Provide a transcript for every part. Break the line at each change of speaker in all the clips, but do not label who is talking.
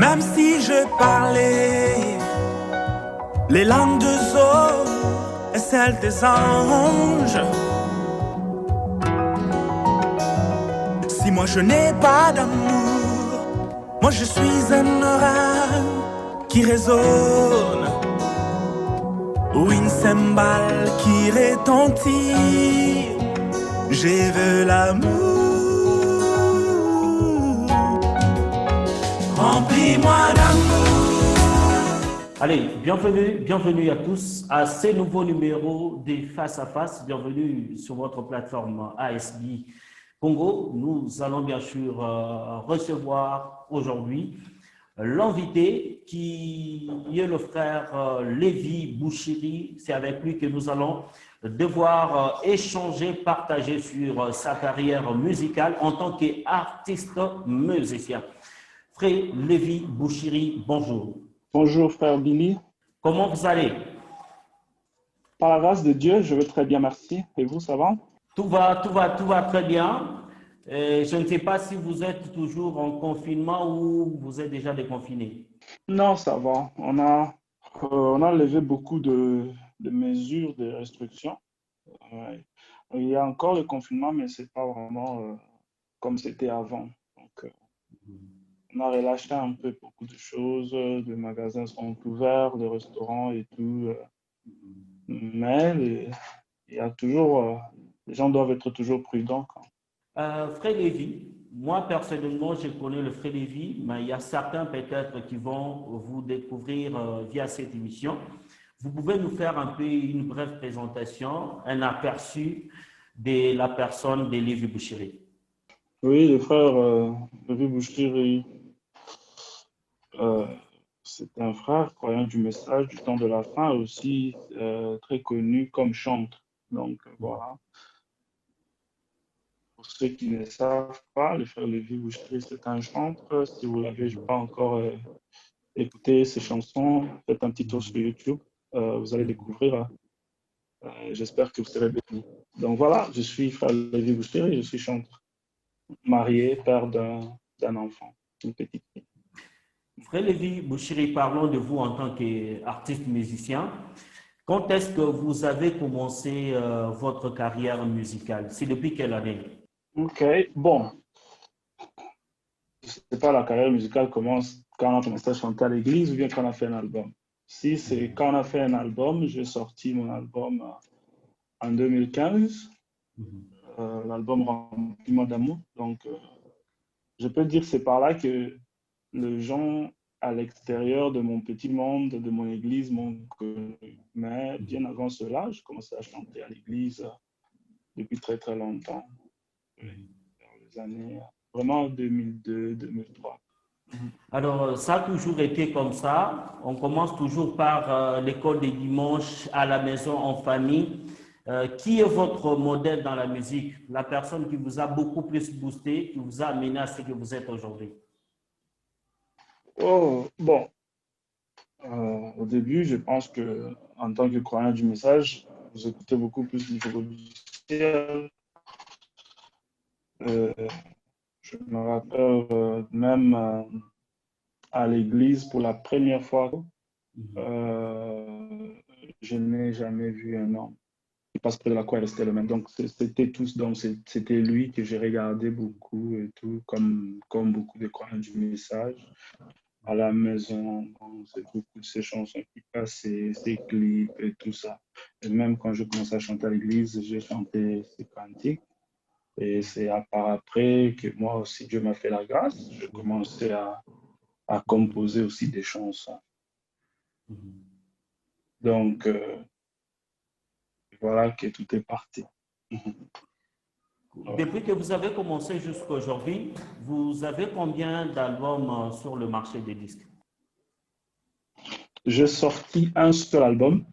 Même si je parlais les langues des hommes et celles des anges, si moi je n'ai pas d'amour, moi je suis un orage qui résonne, ou une cymbale qui retentit. Je veux l'amour, remplis-moi d'amour.
Allez, bienvenue à tous à ce nouveau numéro des Face à Face. Bienvenue sur votre plateforme ASB Congo. Nous allons bien sûr recevoir aujourd'hui l'invité qui est le frère Lévi Bouchiri. C'est avec lui que nous allons devoir échanger, partager sur sa carrière musicale en tant qu'artiste musicien. Frère Lévi Bouchiri, bonjour.
Bonjour frère Billy.
Comment vous allez?
Par la grâce de Dieu, je vais très bien, merci. Et vous, ça va?
Tout va très bien. Je ne sais pas si vous êtes toujours en confinement ou vous êtes déjà déconfiné.
Non, ça va. On a levé beaucoup de mesures, de restrictions. Ouais. Il y a encore le confinement, mais c'est pas vraiment comme c'était avant. Donc, on a relâché un peu beaucoup de choses. Les magasins sont ouverts, les restaurants et tout. Mais il y a toujours, les gens doivent être toujours prudents.
Frère Lévy, moi personnellement, je connais le Frère Lévy, mais il y a certains peut-être qui vont vous découvrir via cette émission. Vous pouvez nous faire un peu une brève présentation, un aperçu de la personne de Lévy Bouchiri.
Oui, le frère Levi Bouchiri, c'est un frère croyant du message du temps de la fin, aussi très connu comme chantre. Donc voilà. Pour ceux qui ne savent pas, le frère Levi Bouchiri, c'est un chantre. Si vous l'avez pas encore écouté ses chansons, faites un petit tour sur YouTube. Vous allez découvrir. J'espère que vous serez bénis. Donc voilà, je suis frère Levi Bouchiri, je suis chantre, marié, père d'un enfant, une petite fille.
Frère Lévy Bouchiri, parlons de vous en tant qu'artiste musicien. Quand est-ce que vous avez commencé votre carrière musicale? C'est depuis quelle année?
Ok, bon, je ne sais pas, la carrière musicale commence quand on a commencé à chanter à l'église ou bien quand on a fait un album. Si c'est quand on a fait un album, j'ai sorti mon album en 2015, l'album Remplis-moi d'amour. Donc, je peux dire que c'est par là que les gens à l'extérieur de mon petit monde, de mon église m'ont connu. Mais bien avant cela, je commençais à chanter à l'église depuis très très longtemps, dans les années vraiment 2002, 2003.
Alors, ça a toujours été comme ça. On commence toujours par l'école des dimanches à la maison en famille. Qui est votre modèle dans la musique? La personne qui vous a beaucoup plus boosté, qui vous a amené à ce que vous êtes aujourd'hui?
Oh, bon, au début, je pense que en tant que croyant du message, vous écoutez beaucoup plus l'audiovisuel. Euh, je me rappelle même à l'église pour la première fois, euh, je n'ai jamais vu un homme qui passe près de la croix et restait le même. Donc c'était tous, donc c'était lui que j'ai regardé beaucoup et tout, comme beaucoup de croyants du message. À la maison, c'est beaucoup de ces chansons qui passent, ces clips et tout ça. Et même quand je commençais à chanter à l'église, j'ai chanté ces cantiques. Et c'est à part après que moi aussi, Dieu m'a fait la grâce. Je commençais à composer aussi des chansons. Donc, voilà que tout est parti.
Depuis que vous avez commencé jusqu'à aujourd'hui, vous avez combien d'albums sur le marché des disques?
J'ai sorti un seul album,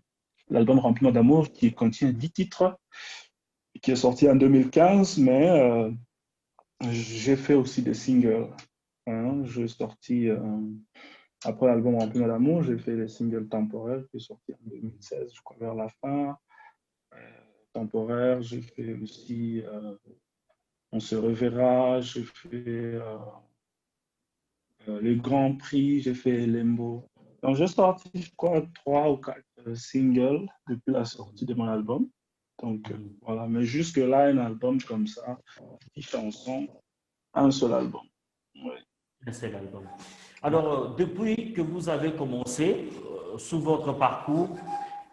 l'album Rempli d'amour, qui contient 10 titres, qui est sorti en 2015, mais j'ai fait aussi des singles. Hein. J'ai sorti, après l'album Rempli d'amour, j'ai fait les singles temporaires qui est sorti en 2016, je crois, vers la fin. Temporaire, j'ai fait aussi On se reverra, j'ai fait le Grand Prix, j'ai fait Lembo. Donc, j'ai sorti, je crois, 3 ou 4 singles depuis la sortie de mon album. Donc, voilà. Mais jusque-là, un album comme ça, 10 chansons, un seul album. Ouais.
Un seul album. Alors, depuis que vous avez commencé sous votre parcours,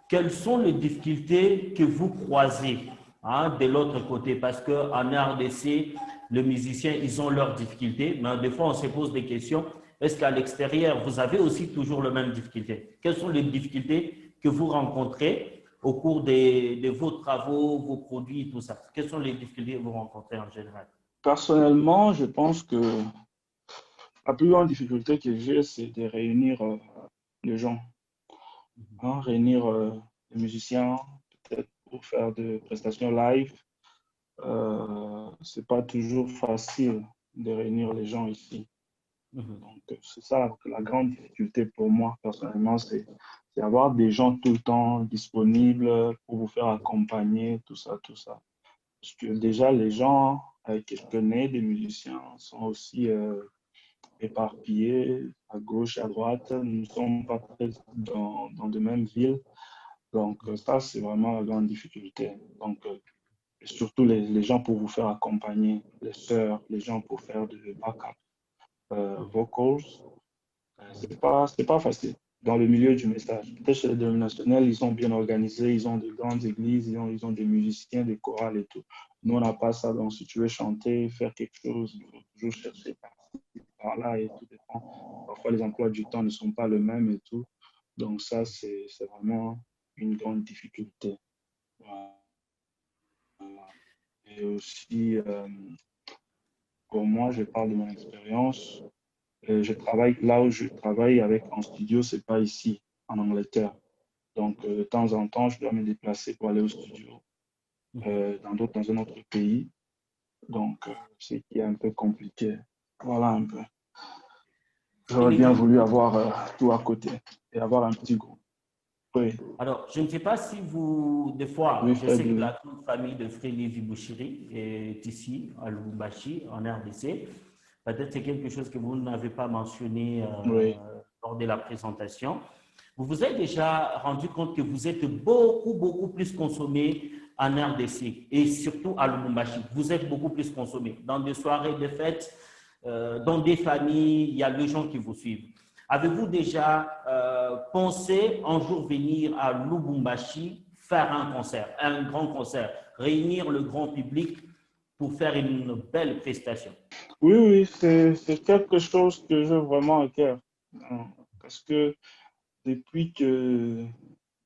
quelles sont les difficultés que vous croisez de l'autre côté? Parce qu'en RDC, les musiciens, ils ont leurs difficultés, mais des fois, on se pose des questions. Est-ce qu'à l'extérieur, vous avez aussi toujours les mêmes difficultés? Quelles sont les difficultés que vous rencontrez au cours de vos travaux, vos produits, tout ça? Quelles sont les difficultés que vous rencontrez en général?
Personnellement, je pense que la plus grande difficulté que j'ai, c'est de réunir les gens. Réunir les musiciens, peut-être pour faire des prestations live. C'est pas toujours facile de réunir les gens ici. Donc, c'est ça la grande difficulté pour moi, personnellement, c'est avoir des gens tout le temps disponibles pour vous faire accompagner, tout ça, tout ça. Parce que déjà, les gens avec qui je connais, des musiciens, sont aussi éparpillés à gauche, à droite. Nous ne sommes pas très dans de mêmes villes. Donc, ça, c'est vraiment la grande difficulté. Donc, surtout les gens pour vous faire accompagner, les sœurs, les gens pour faire de backup vocals. C'est pas facile dans le milieu du message. Peut-être chez les dénominationnels, ils sont bien organisés, ils ont de grandes églises, ils ont des musiciens, des chorales et tout. Nous, on n'a pas ça. Donc, si tu veux chanter, faire quelque chose, il faut toujours chercher par là et tout dépend. Parfois, les emplois du temps ne sont pas les mêmes et tout. Donc, ça, c'est vraiment une grande difficulté. Voilà. Et aussi, pour moi, je parle de mon expérience. Je travaille là où je travaille avec en studio, c'est pas ici, en Angleterre. Donc, de temps en temps, je dois me déplacer pour aller au studio dans un autre pays. Donc, c'est qui est un peu compliqué. Voilà un peu. J'aurais bien voulu avoir tout à côté et avoir un petit groupe. Oui.
Alors, je ne sais pas si vous, des fois,
Oui,
je sais que
Fred.
la grande famille de Frédéric Vibouchiri est ici, à Lubumbashi, en RDC. Peut-être c'est quelque chose que vous n'avez pas mentionné
Oui.
lors de la présentation. Vous vous êtes déjà rendu compte que vous êtes beaucoup, beaucoup plus consommé en RDC et surtout à Lubumbashi. Vous êtes beaucoup plus consommé. Dans des soirées de fêtes, dans des familles, il y a des gens qui vous suivent. Avez-vous déjà pensé un jour venir à Lubumbashi faire un concert, un grand concert, réunir le grand public pour faire une belle prestation?
Oui, oui, c'est quelque chose que j'ai vraiment à cœur. Parce que depuis que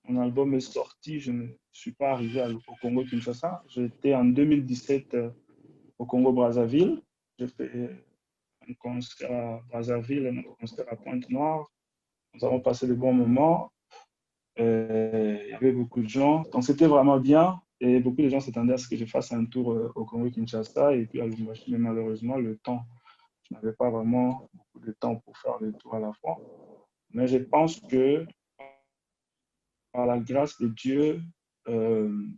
mon album est sorti, je ne suis pas arrivé au Congo-Kinshasa. J'étais en 2017 au Congo-Brazzaville. J'ai fait un concert à Brazzaville, un concert à Pointe-Noire. Nous avons passé de bons moments. Il y avait beaucoup de gens. Donc, c'était vraiment bien. Et beaucoup de gens s'attendaient à ce que je fasse un tour au Congo-Kinshasa et puis à Lubumbashi. Mais malheureusement, je n'avais pas vraiment beaucoup de temps pour faire le tour à la fois. Mais je pense que, par la grâce de Dieu, le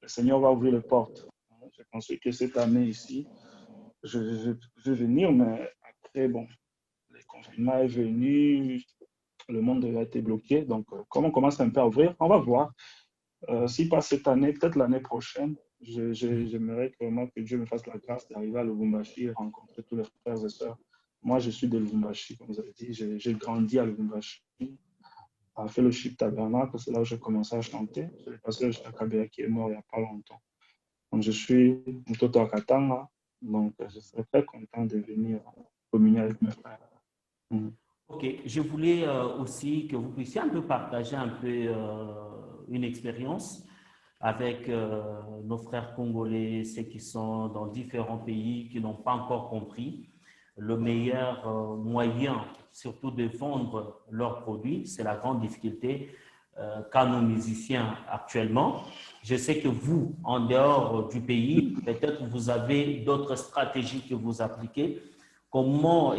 Seigneur va ouvrir les portes. Je pense que cette année ici, je vais venir, mais après, bon, le confinement est venu, le monde a été bloqué. Donc, comme on commence un peu à ouvrir, on va voir. Si pas cette année, peut-être l'année prochaine, j'aimerais vraiment que Dieu me fasse la grâce d'arriver à Lubumbashi et rencontrer tous les frères et sœurs. Moi, je suis de Lubumbashi, comme vous avez dit. J'ai grandi à Lubumbashi, à Fellowship Tabernacle, c'est là où j'ai commencé à chanter. C'est le pasteur Kabea qui est mort il n'y a pas longtemps. Donc, je suis Mtoto à Katanga, donc je serais très content de venir communier avec mes frères.
Ok, je voulais aussi que vous puissiez un peu partager un peu une expérience avec nos frères congolais, ceux qui sont dans différents pays, qui n'ont pas encore compris le meilleur moyen, surtout de vendre leurs produits. C'est la grande difficulté qu'a nos musiciens actuellement. Je sais que vous, en dehors du pays, peut-être vous avez d'autres stratégies que vous appliquez. Comment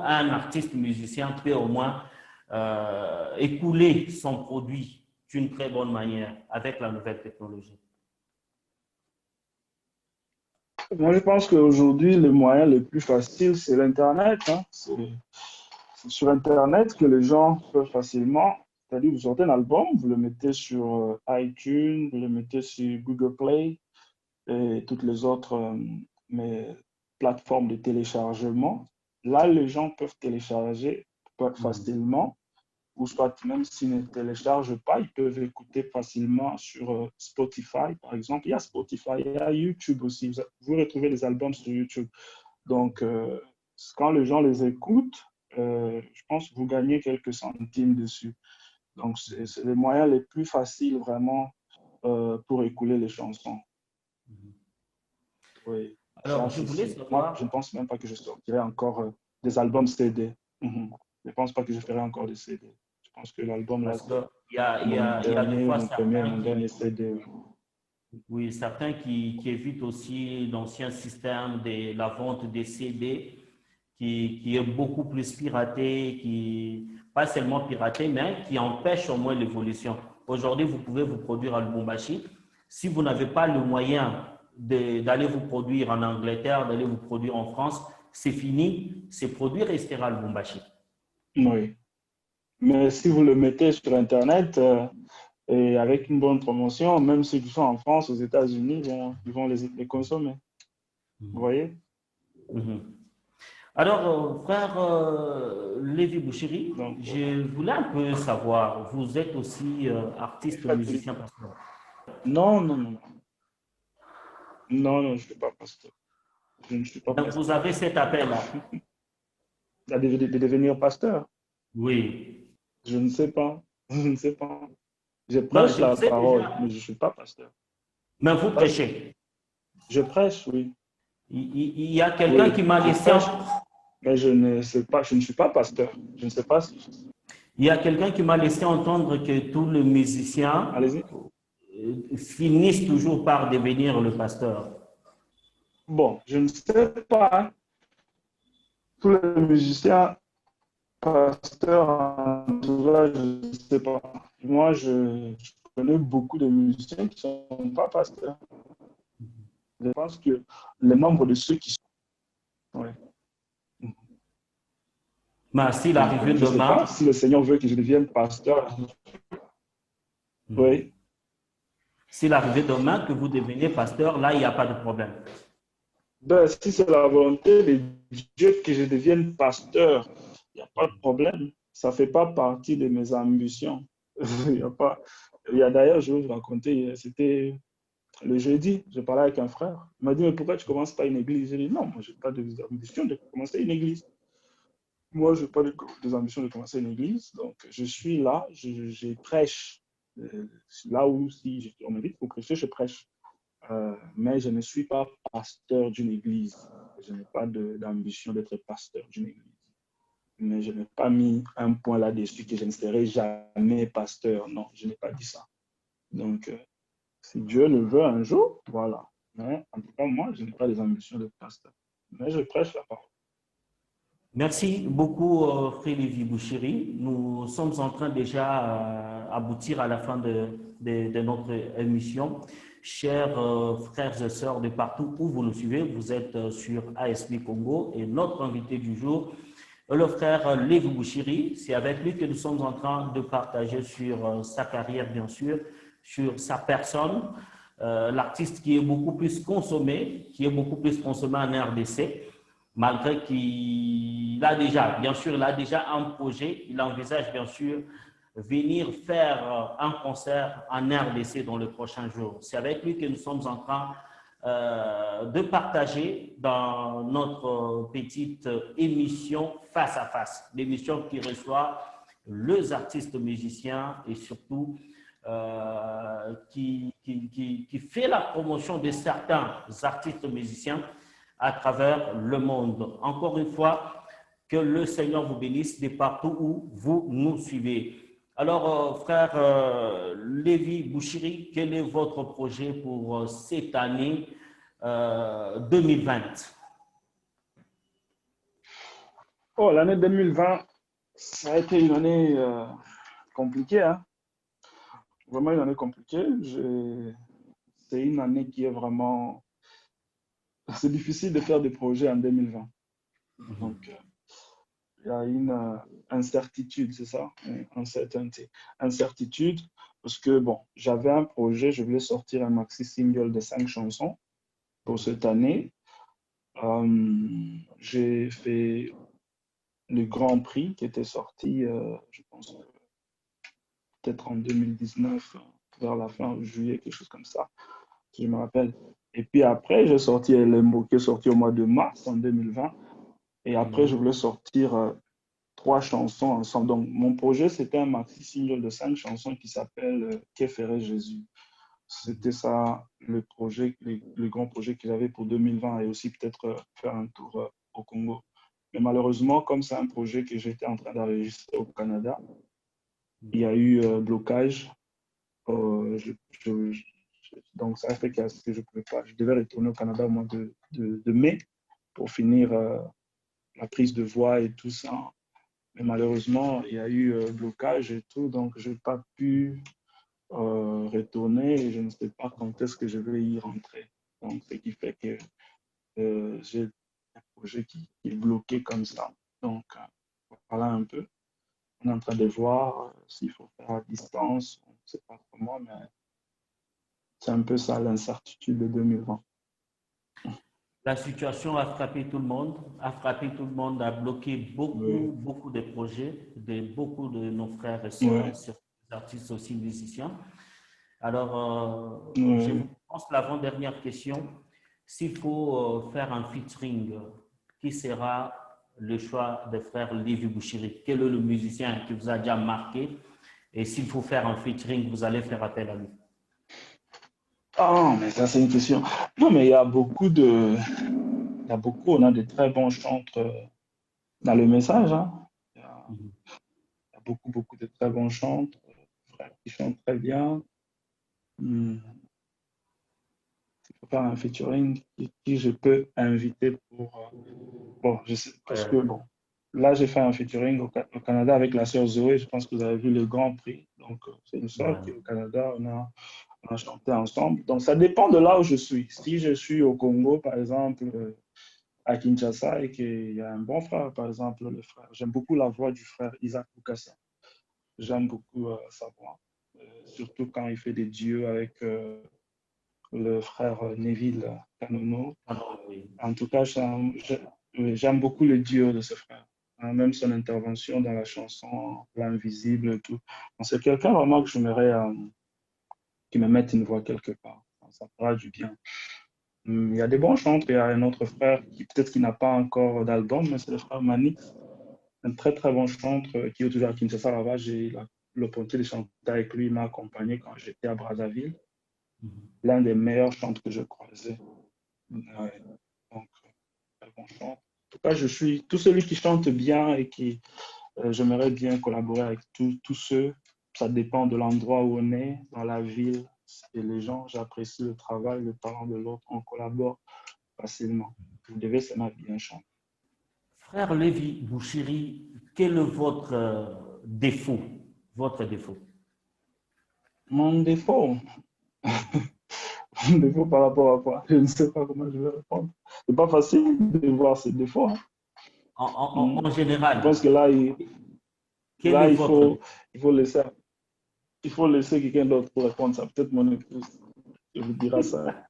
un artiste musicien peut au moins écouler son produit d'une très bonne manière avec la nouvelle technologie?
Moi, je pense qu'aujourd'hui, le moyen le plus facile, c'est l'Internet, hein. C'est sur Internet que les gens peuvent facilement, c'est-à-dire vous sortez un album, vous le mettez sur iTunes, vous le mettez sur Google Play et toutes les autres mais, plateformes de téléchargement. Là, les gens peuvent télécharger facilement, ou soit même s'ils ne téléchargent pas, ils peuvent écouter facilement sur Spotify, par exemple. Il y a Spotify, il y a YouTube aussi. Vous retrouvez les albums sur YouTube. Donc, quand les gens les écoutent, je pense que vous gagnez quelques centimes dessus. Donc, c'est les moyens les plus faciles vraiment pour écouler les chansons. Oui,
Alors,
ça,
je
c'est
voulais
sûr. Moi, je ne
savoir,
pense même pas que je sortirai encore des albums CD. Mhm. Je ne pense pas que je ferai encore des CD. Je pense que l'album, là,
parce
c'est
il y a des fois
mon premier et
certains
mon dernier CD.
oui, certains qui évitent aussi l'ancien système de la vente des CD, qui est beaucoup plus piraté, pas seulement piraté, mais qui empêche au moins l'évolution. Aujourd'hui, vous pouvez vous produire à Lubumbashi. Si vous n'avez pas le moyen d'aller vous produire en Angleterre, d'aller vous produire en France, c'est fini, ces produits resteront à Lubumbashi.
Oui. Mais si vous le mettez sur Internet et avec une bonne promotion, même ceux qui sont en France, aux États-Unis, ils vont les consommer. Vous voyez?
Mhm. Alors, frère Lévi Bouchiri,
Donc,
je voulais un peu savoir, vous êtes aussi artiste, musicien, pasteur.
non, non, non, non. Non, non, je ne suis pas pasteur. Je ne suis pas
Donc, vous
pasteur.
avez cet appel-là.
De devenir pasteur?
Oui.
Je ne sais pas. Je ne sais pas. Je
Non,
prêche
je
la
sais
parole,
déjà.
mais je ne suis pas pasteur.
Mais vous
Ça,
prêchez.
je prêche, oui.
Il y a quelqu'un
Oui,
qui m'a
je
laissé,
prêche, mais je ne sais pas, je ne suis pas pasteur. Je ne sais pas si.
il y a quelqu'un qui m'a laissé entendre que tous les musiciens
Allez-y.
finissent toujours par devenir le pasteur.
Bon, je ne sais pas. Tous les musiciens, pasteurs, en tout cas, je ne sais pas. Moi, je connais beaucoup de musiciens qui ne sont pas pasteurs. Je pense que les membres de ceux qui sont. Ouais.
Mais s'il
Donc,
arrive
je ne sais pas
demain,
si le Seigneur veut que je devienne pasteur. Oui.
s'il arrive demain que vous deveniez pasteur, là, il n'y a pas de problème.
Ben, si c'est la volonté de Dieu que je devienne pasteur, il n'y a pas de problème. Ça ne fait pas partie de mes ambitions. Il y a pas. Il y a d'ailleurs, je vais vous raconter, c'était le jeudi, je parlais avec un frère. Il m'a dit, mais pourquoi tu ne commences pas une église? J'ai dit, non, moi, je n'ai pas d'ambition de commencer une église. Moi, je n'ai pas des ambitions de commencer une église. Donc, je suis là, je prêche. Là où, si on m'invite pour prêcher, je prêche. Mais je ne suis pas pasteur d'une église. Je n'ai pas d'ambition d'être pasteur d'une église. Mais je n'ai pas mis un point là-dessus que je ne serai jamais pasteur. Non, je n'ai pas dit ça. Donc, si Dieu le veut un jour, voilà. Mais en tout cas, moi, je n'ai pas des ambitions de pasteur. Mais je prêche la parole.
Merci beaucoup, Frère Lévi Bouchiri. Nous sommes en train déjà d'aboutir à la fin de notre émission. Chers frères et sœurs de partout où vous nous suivez, vous êtes sur ASB Congo et notre invité du jour, le frère Lévi Bouchiri. C'est avec lui que nous sommes en train de partager sur sa carrière, bien sûr, sur sa personne, l'artiste qui est beaucoup plus consommé, en RDC. Malgré qu'il a déjà, bien sûr, il a déjà un projet, il envisage bien sûr venir faire un concert en RDC dans les prochains jours. C'est avec lui que nous sommes en train de partager dans notre petite émission Face à Face, l'émission qui reçoit les artistes musiciens et surtout qui fait la promotion de certains artistes musiciens à travers le monde. Encore une fois, que le Seigneur vous bénisse de partout où vous nous suivez. Alors, frère Lévi Bouchiri, quel est votre projet pour cette année 2020?
Oh, l'année 2020, ça a été une année compliquée, hein? Vraiment une année compliquée. C'est une année qui est vraiment c'est difficile de faire des projets en 2020.
Mhm.
Donc, il y a une incertitude, c'est ça? Uncertainty. Incertitude, parce que, bon, j'avais un projet, je voulais sortir un maxi single de 5 chansons pour cette année. J'ai fait le Grand Prix qui était sorti, je pense, peut-être en 2019, vers la fin juillet, quelque chose comme ça, si je me rappelle. Et puis après, j'ai sorti Elembo, qui est sorti au mois de mars en 2020. Et après, je
Mhm.
voulais sortir 3 chansons ensemble. Donc, mon projet, c'était un maxi single de 5 chansons qui s'appelle Que ferait Jésus. C'était ça le projet, le grand projet que j'avais pour 2020 et aussi peut-être faire un tour au Congo. Mais malheureusement, comme c'est un projet que j'étais en train d'enregistrer au Canada, il y a eu blocage. Donc, ça a fait que je pouvais pas. Je devais retourner au Canada au mois de mai pour finir la prise de voix et tout ça. Mais malheureusement, il y a eu blocage et tout, donc je n'ai pas pu retourner et je ne sais pas quand est-ce que je vais y rentrer. Donc, ce qui fait que j'ai un projet qui est bloqué comme ça. Donc, voilà un peu. On est en train de voir s'il faut faire à distance, on ne sait pas comment, mais c'est un peu ça l'incertitude de 2020.
La situation a frappé tout le monde, a bloqué
Oui,
beaucoup de projets de beaucoup de nos frères et sœurs,
oui,
surtout les artistes aussi musiciens. Alors, je vous
oui.
pose l'avant-dernière question. S'il faut faire un featuring, qui sera le choix des frères Lévi Bouchiri? Quel est le musicien qui vous a déjà marqué? Et s'il faut faire un featuring, vous allez faire appel à lui.
Ah, mais ça, c'est une question. Non, mais il y a beaucoup, on a de très bons chantres dans le message, hein.
Mhm.
Il y a beaucoup, beaucoup de très bons chantres, frères qui chantent très bien. Hmm. Il faut faire un featuring qui je peux inviter pour. Bon, je sais, parce que bon, là, j'ai fait un featuring au Canada avec la sœur Zoé. Je pense que vous avez vu le Grand Prix. Donc, c'est une sœur qui est
Ouais.
au Canada. On a chanté ensemble. Donc, ça dépend de là où je suis. Si je suis au Congo, par exemple, à Kinshasa, et qu'il y a un bon frère, par exemple, le frère. J'aime beaucoup la voix du frère Isaac Bukasa. J'aime beaucoup sa voix. Surtout quand il fait des duos avec le frère Neville Kanono.
Ah non, oui.
En tout cas, j'aime beaucoup le duo de ce frère. Hein, même son intervention dans la chanson L'invisible et tout. C'est quelqu'un vraiment que j'aimerais qui me mette une voix quelque part. Ça fera du bien. Il y a des bons chantres. Il y a un autre frère qui peut-être qui n'a pas encore d'album, mais c'est le frère Manix, un très très bon chantre qui est toujours à Kinshasa là-bas. J'ai eu l'opportunité de chanter avec lui. Il m'a accompagné quand j'étais à Brazzaville.
Mhm.
L'un des meilleurs chantres que je croisais. Ouais. Donc, très bon chant. En tout cas, je suis tout celui qui chante bien et qui j'aimerais bien collaborer avec tous ceux. Ça dépend de l'endroit où on est, dans la ville et les gens. J'apprécie le travail, le talent de l'autre. On collabore facilement. Vous devez seulement bien chanter.
Frère Lévi Bouchiri, quel est votre défaut? Votre défaut.
Mon défaut, mon défaut par rapport à quoi? Je ne sais pas comment je vais répondre. C'est pas facile de voir ses défauts, hein.
En
Je pense
général,
que là,
quel est
il
votre défaut?
faut, il faut laisser, il faut laisser quelqu'un d'autre pour répondre ça. Peut-être mon épouse. Je vous dira ça.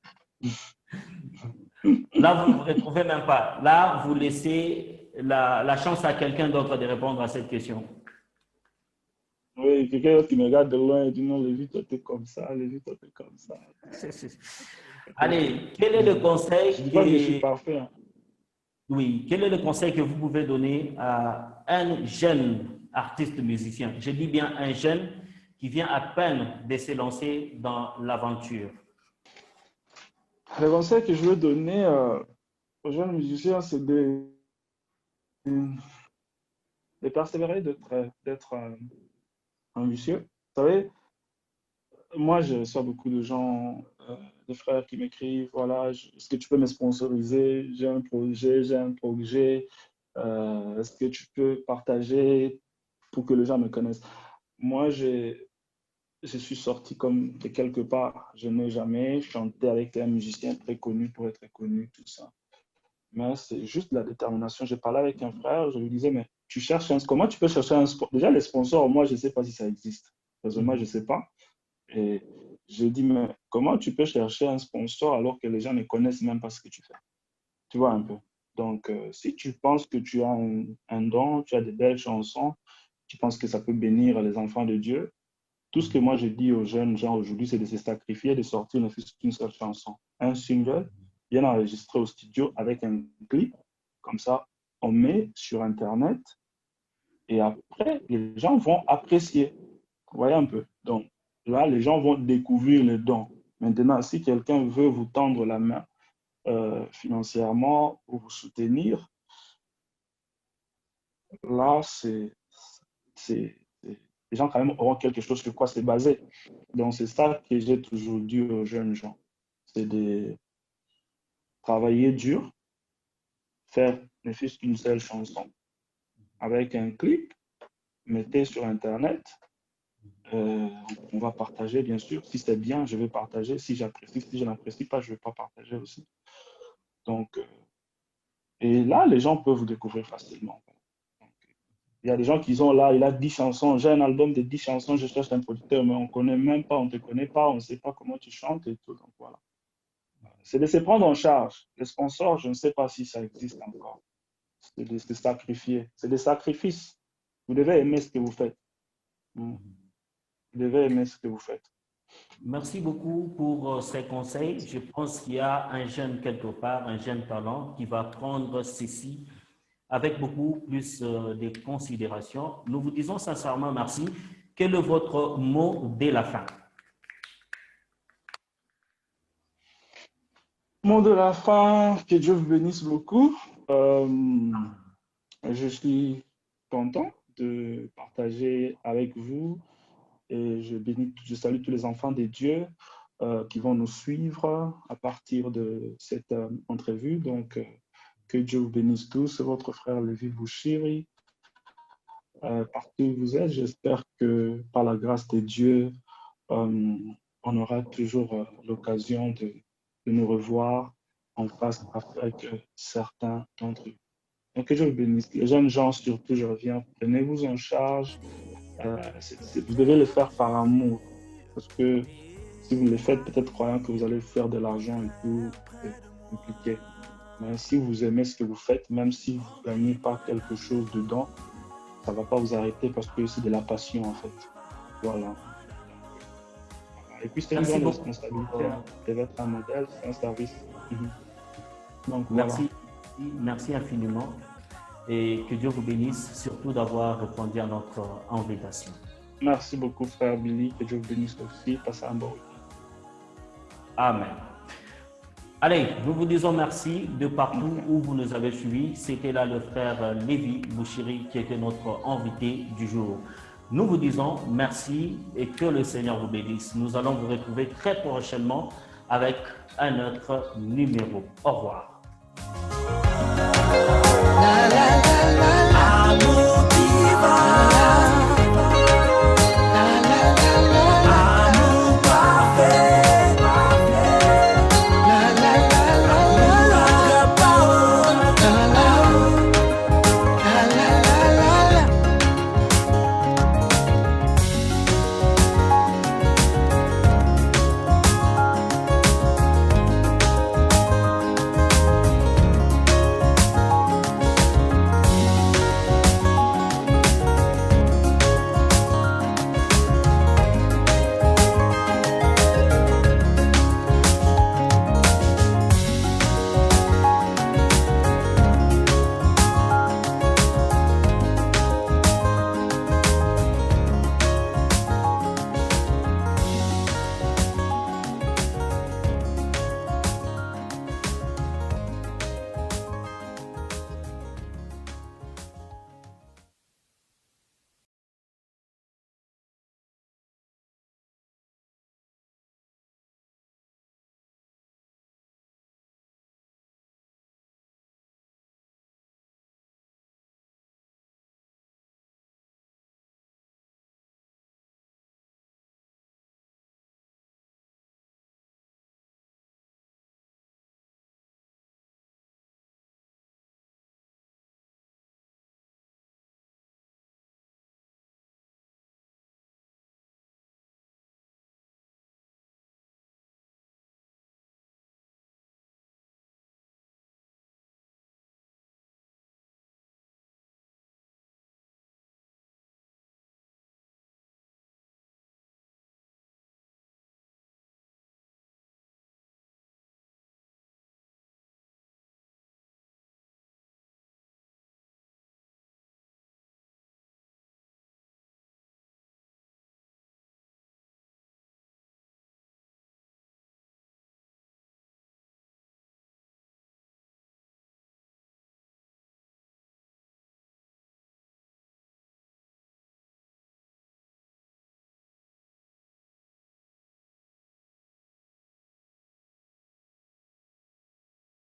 Là, vous ne vous retrouvez même pas. Là, vous laissez la chance à quelqu'un d'autre de répondre à cette question.
Oui, quelqu'un qui me regarde de loin et dit non, Lévi, toi, t'es comme ça, Lévi, toi, t'es comme ça. Peut-être.
Allez, quel est le
Je
conseil
dis pas que je suis
que,
parfait, hein.
oui, quel est le conseil que vous pouvez donner à un jeune artiste musicien? Je dis bien un jeune qui vient à peine de se lancer dans l'aventure.
Le conseil que je veux donner aux jeunes musiciens, c'est de persévérer, d'être ambitieux. Vous savez, moi, je reçois beaucoup de gens, de frères qui m'écrivent, voilà, est-ce que tu peux me sponsoriser? J'ai un projet, est-ce que tu peux partager pour que les gens me connaissent? Moi, je suis sorti comme de quelque part. Je n'ai jamais chanté avec un musicien très connu pour être connu, tout ça. Mais c'est juste la détermination. J'ai parlé avec un frère, je lui disais, mais tu cherches comment tu peux chercher un sponsor? Déjà, les sponsors, moi, je ne sais pas si ça existe. Heureusement, je ne sais pas. Et je dis, mais comment tu peux chercher un sponsor alors que les gens ne connaissent même pas ce que tu fais? Tu vois un peu. Donc, si tu penses que tu as un don, tu as de belles chansons, tu penses que ça peut bénir les enfants de Dieu, tout ce que moi je dis aux jeunes gens aujourd'hui, c'est de se sacrifier, de sortir ne fût-ce qu'une seule chanson, un single, bien enregistré au studio avec un clip. Comme ça, on met sur Internet et après, les gens vont apprécier. Vous voyez un peu. Donc, là, les gens vont découvrir le don. Maintenant, si quelqu'un veut vous tendre la main financièrement ou vous soutenir, là, les gens quand même auront quelque chose sur quoi se baser. Donc, c'est ça que j'ai toujours dit aux jeunes gens. C'est de travailler dur, faire ne fût-ce qu'une seule chanson avec un clip, mettez sur Internet. On va partager, bien sûr. Si c'est bien, je vais partager. Si j'apprécie, si je n'apprécie pas, je ne vais pas partager aussi. Donc, et là, les gens peuvent vous découvrir facilement. Il y a des gens qui ont là, il a 10 chansons, j'ai un album de 10 chansons, je cherche un producteur, mais on ne connaît même pas, on ne te connaît pas, on ne sait pas comment tu chantes et tout. Donc voilà. C'est de se prendre en charge. Les sponsors, je ne sais pas si ça existe encore. C'est de se sacrifier. C'est des sacrifices. Vous devez aimer ce que vous faites. Vous devez aimer ce que vous faites.
Merci beaucoup pour ces conseils. Je pense qu'il y a un jeune quelque part, un jeune talent qui va prendre ceci avec beaucoup plus de considération. Nous vous disons sincèrement merci. Quel est votre mot dès la fin?
Mot de la fin, que Dieu vous bénisse beaucoup. Je suis content de partager avec vous et je salue tous les enfants de Dieu qui vont nous suivre à partir de cette entrevue. Donc, que Dieu vous bénisse tous. C'est votre frère Lévi Bouchiri. Partout où vous êtes, j'espère que par la grâce de Dieu, on aura toujours l'occasion de nous revoir en face avec certains d'entre eux. Donc, que Dieu vous bénisse. Les jeunes gens, surtout, je reviens, prenez-vous en charge. Vous devez le faire par amour. Parce que si vous le faites, peut-être croyant que vous allez faire de l'argent et tout, c'est compliqué. Mais si vous aimez ce que vous faites, même si vous ne gagnez pas quelque chose dedans, ça ne va pas vous arrêter parce que c'est de la passion en fait. Voilà. Et puis c'est une grande responsabilité. Ça va être un modèle, c'est un service. Donc,
merci,
voilà.
Merci infiniment et que Dieu vous bénisse, surtout d'avoir répondu à notre invitation.
Merci beaucoup frère Billy, que Dieu vous bénisse aussi. Passez un bon week-end.
Amen. Allez, nous vous disons merci de partout où vous nous avez suivis. C'était là le frère Lévi Bouchiri qui était notre invité du jour. Nous vous disons merci et que le Seigneur vous bénisse. Nous allons vous retrouver très prochainement avec un autre numéro. Au revoir.